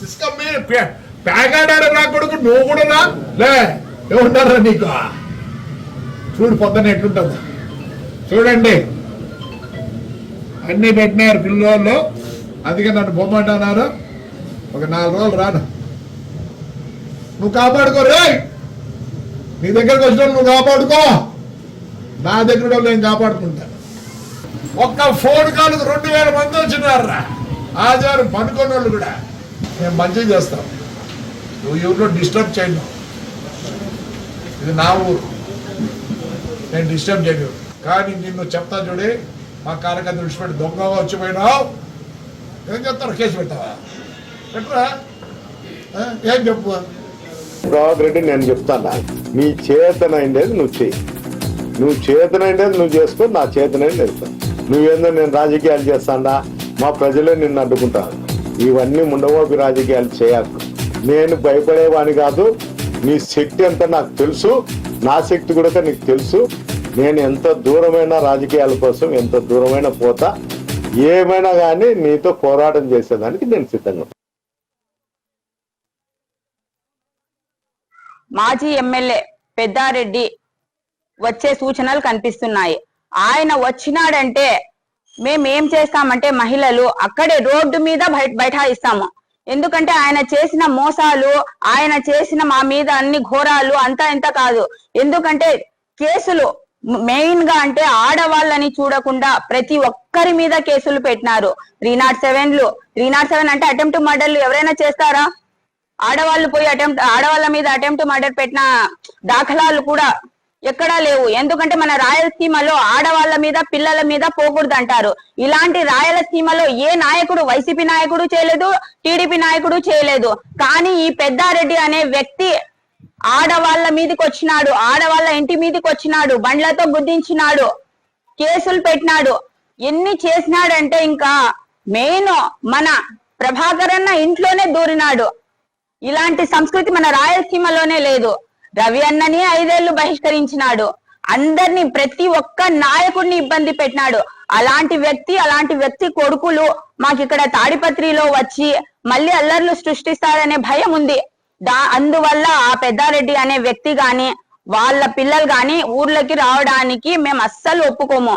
తీసుకమ్మి పేగాడాడు నా కొడుకు, నువ్వు కూడా లే ఏమంటారా నీకు? చూడు పొద్దున ఎట్లుంటుంది చూడండి, అన్నీ పెట్టినారు పిల్లలు. అందుకే నన్ను బొమ్మంటున్నారు. ఒక 4 రోజులు రాను, నువ్వు కాపాడుకో రే. నీ దగ్గరకు వచ్చిన నువ్వు కాపాడుకో, నా దగ్గర నేను కాపాడుకుంటాను. ఒక్క ఫోన్ కాల్కు 2000 మంది వచ్చినారా ఆచారం పనుకున్న వాళ్ళు కూడా. మేము మంచిగా చేస్తాం, నువ్వు ఊరిలో డిస్టర్బ్ చేయను. ఇది నా ఊరు, నేను డిస్టర్బ్ చేయను. కానీ నిన్ను చెప్తా చూడే, మా కార్యకర్త విడిచిపెట్టి దొంగగా వచ్చిపోయినావు. ఏం చెప్తారు? కేసు పెట్టావా? పెట్టరా? ఏం చెప్పు ప్రభాకర్ రెడ్డి, నేను చెప్తాను, నీ చేతనైండేది నువ్వు చెయ్యి. నువ్వు చేతనైండేది నువ్వు చేసుకో, నా చేతనైంది చెప్తాను. నువ్వేందో నేను రాజకీయాలు చేస్తాడా, మా ప్రజలే నిన్ను అడ్డుకుంటాను. ఇవన్నీ ముండవోపి రాజకీయాలు చేయకు. నేను భయపడేవాని కాదు. నీ శక్తి ఎంత నాకు తెలుసు, నా శక్తి కూడా నీకు తెలుసు. నేను ఎంత దూరమైన రాజకీయాల కోసం ఎంత దూరమైన పోతా, ఏమైనా కానీ నీతో పోరాటం చేసేదానికి నేను సిద్ధంగా. మాజీ ఎమ్మెల్యే పెద్దారెడ్డి వచ్చే సూచనలు కనిపిస్తున్నాయి. ఆయన వచ్చినాడంటే మేమేం చేస్తామంటే మహిళలు అక్కడే రోడ్డు మీద బైఠాయిస్తాము. ఎందుకంటే ఆయన చేసిన మోసాలు, ఆయన చేసిన మా మీద అన్ని ఘోరాలు అంతా ఇంత కాదు. ఎందుకంటే కేసులు మెయిన్ గా అంటే ఆడవాళ్ళని చూడకుండా ప్రతి ఒక్కరి మీద కేసులు పెట్టినారు. 307 అంటే అటెంప్ట్ మర్డర్లు ఎవరైనా చేస్తారా? ఆడవాళ్ళు పోయి ఆడవాళ్ళ మీద అటెంప్ట్ మర్డర్ పెట్టిన దాఖలాలు కూడా ఎక్కడా లేవు. ఎందుకంటే మన రాయలసీమలో ఆడవాళ్ళ మీద పిల్లల మీద పోకూడదు అంటారు. ఇలాంటి రాయలసీమలో ఏ నాయకుడు, వైసీపీ నాయకుడు చేయలేదు, టీడీపీ నాయకుడు చేయలేదు. కానీ ఈ పెద్దారెడ్డి అనే వ్యక్తి ఆడవాళ్ళ మీదకి వచ్చినాడు, ఆడవాళ్ళ ఇంటి మీదకి వచ్చినాడు, బండ్లతో గుద్దించినాడు, కేసులు పెట్టినాడు. ఎన్ని చేసినాడంటే ఇంకా మెయిన్ మన ప్రభాకర్ అన్న ఇంట్లోనే దూరినాడు. ఇలాంటి సంస్కృతి మన రాయలసీమలోనే లేదు. రవి అన్నని 5 ఏళ్లు బహిష్కరించినాడు. అందరినీ, ప్రతి ఒక్క నాయకుడిని ఇబ్బంది పెట్టినాడు. అలాంటి వ్యక్తి కొడుకులు మాకు ఇక్కడ తాడిపత్రిలో వచ్చి మళ్ళీ అల్లర్లు సృష్టిస్తారనే భయం ఉంది. అందువల్ల ఆ పెద్దారెడ్డి అనే వ్యక్తి గాని వాళ్ళ పిల్లలు గాని ఊర్లకి రావడానికి మేము అస్సలు ఒప్పుకోము.